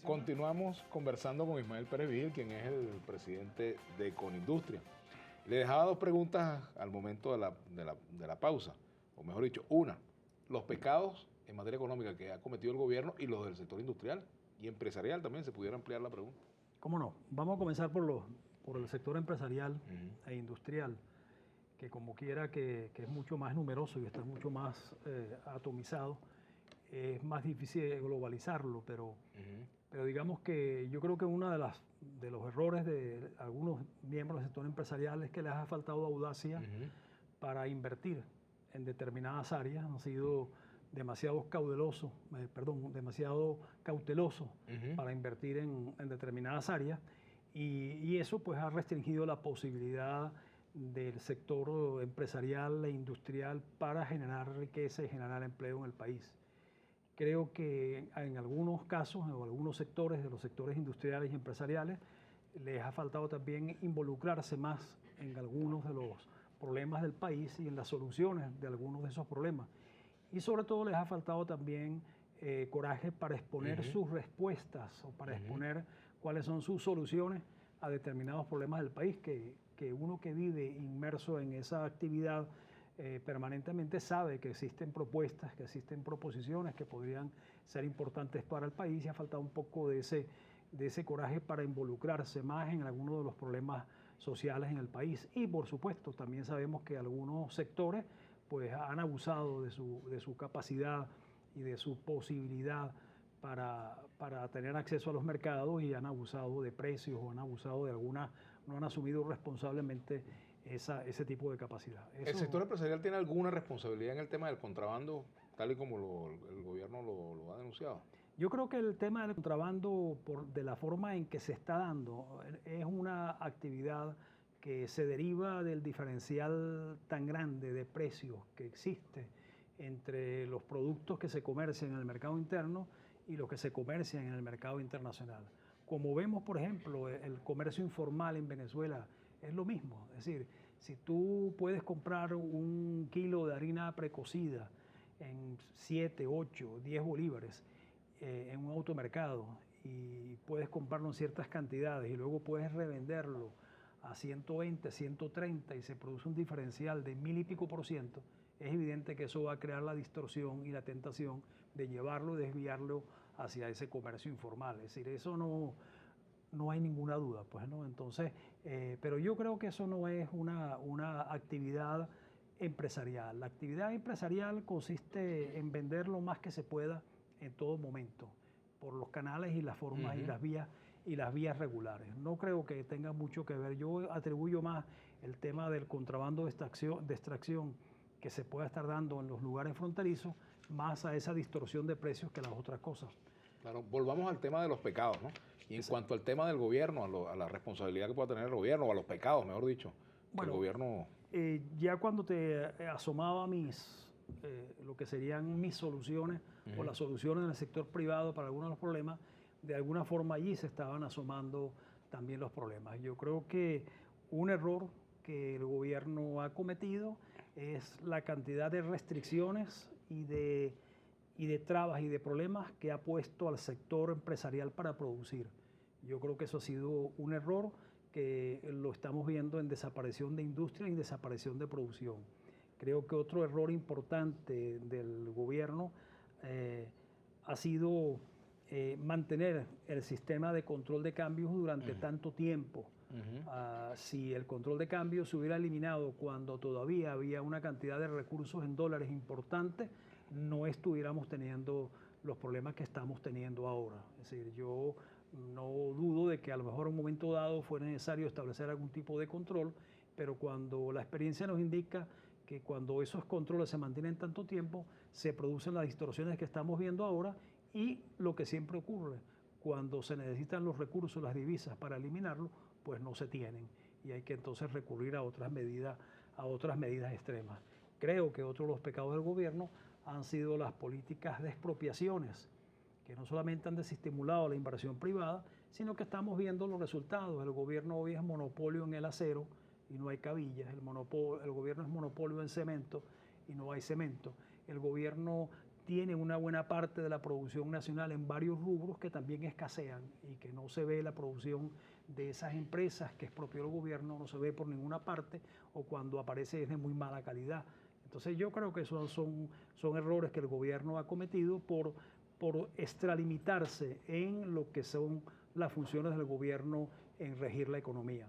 Continuamos conversando con Ismael Pérez Vigil, quien es el presidente de Conindustria. Le dejaba dos preguntas al momento de la pausa, o mejor dicho, una, los pecados en materia económica que ha cometido el gobierno y los del sector industrial y empresarial también, se pudiera ampliar la pregunta. ¿Cómo no? Vamos a comenzar por el sector empresarial e industrial, que como quiera que es mucho más numeroso y está mucho más atomizado, es más difícil globalizarlo, pero digamos que yo creo que uno de los errores de algunos miembros del sector empresarial es que les ha faltado audacia para invertir en determinadas áreas, han sido demasiado demasiado cautelosos para invertir en determinadas áreas y eso pues ha restringido la posibilidad del sector empresarial e industrial para generar riqueza y generar empleo en el país. Creo que en algunos casos o algunos sectores de los sectores industriales y empresariales les ha faltado también involucrarse más en algunos de los problemas del país y en las soluciones de algunos de esos problemas. Y sobre todo les ha faltado también coraje para exponer sus respuestas o para exponer cuáles son sus soluciones a determinados problemas del país, que uno que vive inmerso en esa actividad permanentemente sabe que existen propuestas, que existen proposiciones que podrían ser importantes para el país y ha faltado un poco de ese coraje para involucrarse más en algunos de los problemas sociales en el país. Y por supuesto también sabemos que algunos sectores pues han abusado de su capacidad y de su posibilidad para tener acceso a los mercados y han abusado de precios o han abusado de no han asumido responsablemente ese tipo de capacidad. ¿El sector empresarial tiene alguna responsabilidad en el tema del contrabando, tal y como el gobierno lo ha denunciado? Yo creo que el tema del contrabando, de la forma en que se está dando, es una actividad que se deriva del diferencial tan grande de precios que existe entre los productos que se comercian en el mercado interno y los que se comercian en el mercado internacional. Como vemos, por ejemplo, el comercio informal en Venezuela es lo mismo. Es decir, si tú puedes comprar un kilo de harina precocida en 7, 8, 10 bolívares en un automercado y puedes comprarlo en ciertas cantidades y luego puedes revenderlo a 120, 130 y se produce un diferencial de 1000 y pico %, es evidente que eso va a crear la distorsión y la tentación de llevarlo y desviarlo hacia ese comercio informal. Es decir, eso no hay ninguna duda, pues, ¿no? Entonces, pero yo creo que eso no es una actividad empresarial. La actividad empresarial consiste en vender lo más que se pueda en todo momento, por los canales y las formas y las vías regulares. No creo que tenga mucho que ver. Yo atribuyo más el tema del contrabando de extracción que se pueda estar dando en los lugares fronterizos más a esa distorsión de precios que las otras cosas. Claro, volvamos al tema de los pecados, ¿no? Y en cuanto al tema del gobierno, a la responsabilidad que pueda tener el gobierno, o a los pecados, mejor dicho, bueno, el gobierno... ya cuando te asomaba lo que serían mis soluciones o las soluciones en el sector privado para algunos de los problemas, de alguna forma allí se estaban asomando también los problemas. Yo creo que un error que el gobierno ha cometido es la cantidad de restricciones y de trabas y de problemas que ha puesto al sector empresarial para producir. Yo creo que eso ha sido un error que lo estamos viendo en desaparición de industria y desaparición de producción. Creo que otro error importante del gobierno ha sido mantener el sistema de control de cambios durante tanto tiempo. Si el control de cambios se hubiera eliminado cuando todavía había una cantidad de recursos en dólares importante, no estuviéramos teniendo los problemas que estamos teniendo ahora. Es decir, yo no dudo de que a lo mejor en un momento dado fuera necesario establecer algún tipo de control, pero cuando la experiencia nos indica que cuando esos controles se mantienen tanto tiempo, se producen las distorsiones que estamos viendo ahora y lo que siempre ocurre, cuando se necesitan los recursos, las divisas para eliminarlo, pues no se tienen y hay que entonces recurrir a otras medidas extremas. Creo que otro de los pecados del gobierno han sido las políticas de expropiaciones, que no solamente han desestimulado la inversión privada, sino que estamos viendo los resultados. El gobierno hoy es monopolio en el acero y no hay cabillas. El gobierno es monopolio en cemento y no hay cemento. El gobierno tiene una buena parte de la producción nacional en varios rubros que también escasean y que no se ve la producción de esas empresas que es propio del gobierno, no se ve por ninguna parte o cuando aparece es de muy mala calidad. Entonces yo creo que esos son errores que el gobierno ha cometido por extralimitarse en lo que son las funciones del gobierno en regir la economía.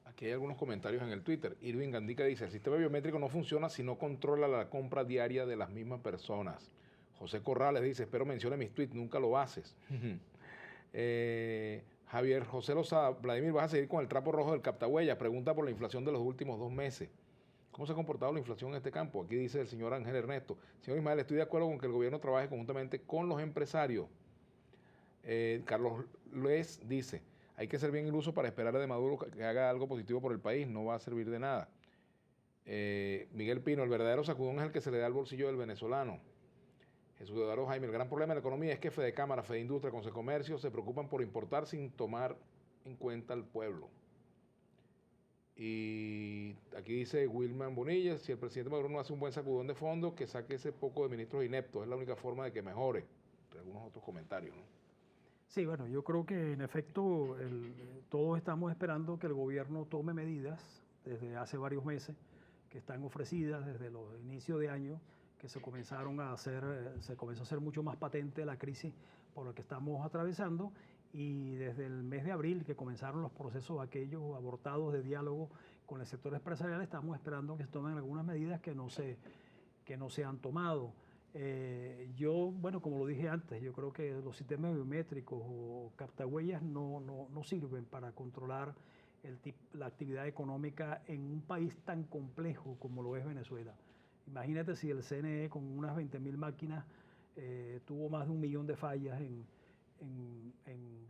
Aquí hay algunos comentarios en el Twitter. Irving Gandica dice, el sistema biométrico no funciona si no controla la compra diaria de las mismas personas. José Corrales dice, espero mencione mis tweets, nunca lo haces. Javier José Lozada, Vladimir, ¿vas a seguir con el trapo rojo del captahuella? Pregunta por la inflación de los últimos 2 meses. ¿Cómo se ha comportado la inflación en este campo? Aquí dice el señor Ángel Ernesto. Señor Ismael, estoy de acuerdo con que el gobierno trabaje conjuntamente con los empresarios. Carlos Luis dice, hay que ser bien iluso para esperar de Maduro que haga algo positivo por el país, no va a servir de nada. Miguel Pino, el verdadero sacudón es el que se le da al bolsillo del venezolano. Jesús Eduardo Jaime, el gran problema de la economía es que Fedecámara, Fedeindustria, Consecomercio se preocupan por importar sin tomar en cuenta al pueblo. Y aquí dice Wilman Bonilla, si el presidente Maduro no hace un buen sacudón de fondo, que saque ese poco de ministros ineptos, es la única forma de que mejore. Entre algunos otros comentarios, ¿no? Sí, bueno, yo creo que en efecto todos estamos esperando que el gobierno tome medidas desde hace varios meses que están ofrecidas desde los inicios de año, que se comenzaron a hacer, se comenzó a hacer mucho más patente la crisis por la que estamos atravesando y desde el mes de abril que comenzaron los procesos aquellos abortados de diálogo con el sector empresarial, estamos esperando que se tomen algunas medidas que no se han tomado. Yo, bueno, como lo dije antes, yo creo que los sistemas biométricos o captahuellas no sirven para controlar la actividad económica en un país tan complejo como lo es Venezuela. Imagínate si el CNE con unas 20.000 máquinas tuvo más de 1 millón de fallas en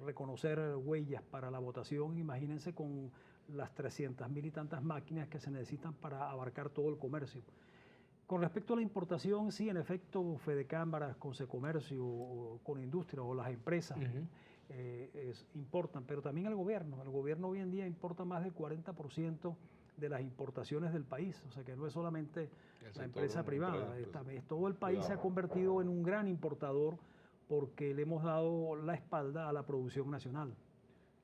reconocer huellas para la votación, imagínense con las 300.000 y tantas máquinas que se necesitan para abarcar todo el comercio. Con respecto a la importación, sí, en efecto, Fedecámaras, Consecomercio, Conindustria o las empresas importan, pero también el gobierno. El gobierno hoy en día importa más del 40% de las importaciones del país, o sea que no es solamente la empresa privada, todo el país se ha convertido en un gran importador porque le hemos dado la espalda a la producción nacional.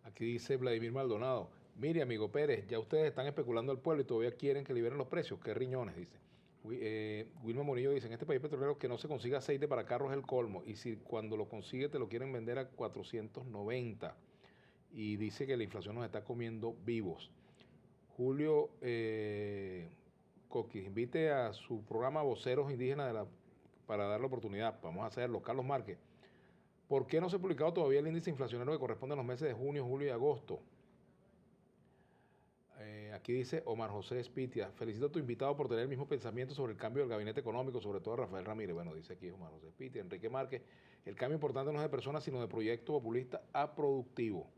Aquí dice Vladimir Maldonado, mire amigo Pérez, ya ustedes están especulando al pueblo y todavía quieren que liberen los precios, qué riñones, dice. Wilma Morillo dice, en este país petrolero que no se consiga aceite para carros es el colmo y si cuando lo consigue te lo quieren vender a 490 y dice que la inflación nos está comiendo vivos. Julio Coquis, invite a su programa Voceros Indígenas para dar la oportunidad, vamos a hacerlo. Carlos Márquez, ¿por qué no se ha publicado todavía el índice inflacionario que corresponde a los meses de junio, julio y agosto? Aquí dice Omar José Espitia, felicito a tu invitado por tener el mismo pensamiento sobre el cambio del gabinete económico, sobre todo a Rafael Ramírez. Bueno, dice aquí Omar José Espitia. Enrique Márquez, el cambio importante no es de personas, sino de proyecto populista a productivo.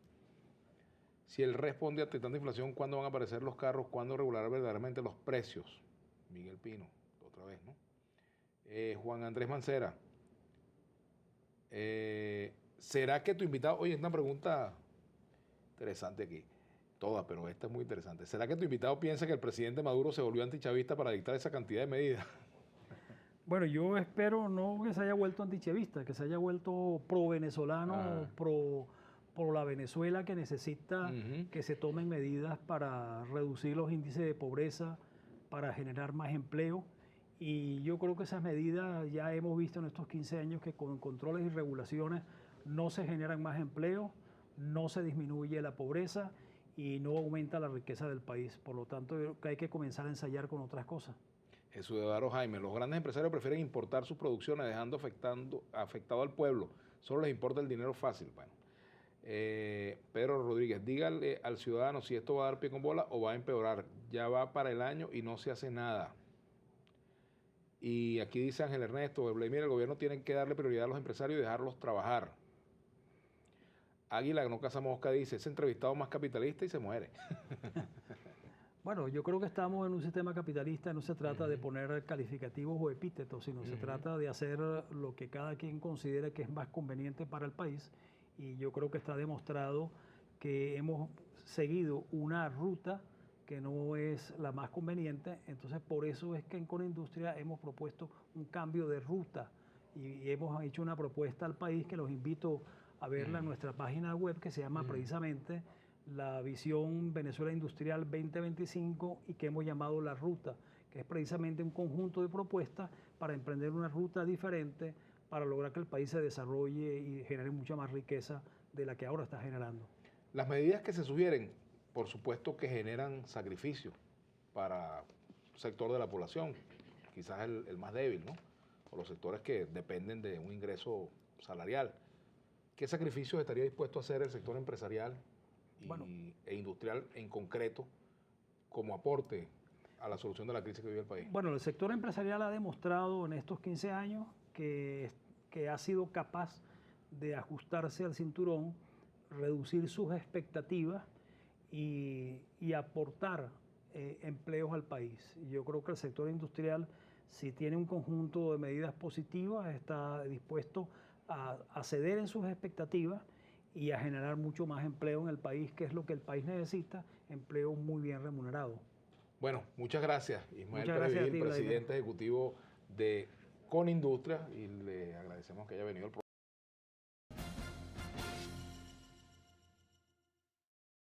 Si él responde a tanta inflación, ¿cuándo van a aparecer los carros? ¿Cuándo regular verdaderamente los precios? Miguel Pino, otra vez, ¿no? Juan Andrés Mancera, ¿será que tu invitado, oye, es una pregunta interesante aquí, todas, pero esta es muy interesante. ¿Será que tu invitado piensa que el presidente Maduro se volvió antichavista para dictar esa cantidad de medidas? Bueno, yo espero no que se haya vuelto antichavista, que se haya vuelto pro-venezolano, pro la Venezuela que necesita que se tomen medidas para reducir los índices de pobreza, para generar más empleo. Y yo creo que esas medidas ya hemos visto en estos 15 años que con controles y regulaciones no se generan más empleo, no se disminuye la pobreza y no aumenta la riqueza del país. Por lo tanto, yo creo que hay que comenzar a ensayar con otras cosas. Jesús Eduardo Jaime, los grandes empresarios prefieren importar sus producciones dejando afectado al pueblo. Solo les importa el dinero fácil. Bueno, Pedro Rodríguez, dígale al ciudadano si esto va a dar pie con bola o va a empeorar. Ya va para el año y no se hace nada. Y aquí dice Ángel Ernesto, mira, el gobierno tiene que darle prioridad a los empresarios y dejarlos trabajar. Águila no caza mosca dice, es entrevistado más capitalista y se muere. Bueno, yo creo que estamos en un sistema capitalista, no se trata de poner calificativos o epítetos, sino se trata de hacer lo que cada quien considere que es más conveniente para el país. Y yo creo que está demostrado que hemos seguido una ruta que no es la más conveniente. Entonces, por eso es que en Conindustria hemos propuesto un cambio de ruta y hemos hecho una propuesta al país que los invito a verla en nuestra página web, que se llama precisamente la Visión Venezuela Industrial 2025 y que hemos llamado La Ruta, que es precisamente un conjunto de propuestas para emprender una ruta diferente para lograr que el país se desarrolle y genere mucha más riqueza de la que ahora está generando. Las medidas que se sugieren, por supuesto que generan sacrificios para un sector de la población, quizás el más débil, ¿no? O los sectores que dependen de un ingreso salarial. ¿Qué sacrificios estaría dispuesto a hacer el sector empresarial e industrial en concreto como aporte a la solución de la crisis que vive el país? Bueno, el sector empresarial ha demostrado en estos 15 años que ha sido capaz de ajustarse al cinturón, reducir sus expectativas y aportar empleos al país. Yo creo que el sector industrial, si tiene un conjunto de medidas positivas, está dispuesto a ceder en sus expectativas y a generar mucho más empleo en el país, que es lo que el país necesita, empleo muy bien remunerado. Bueno, muchas gracias, Ismael Perevil, presidente ejecutivo de Conindustria, y le agradecemos que haya venido al programa.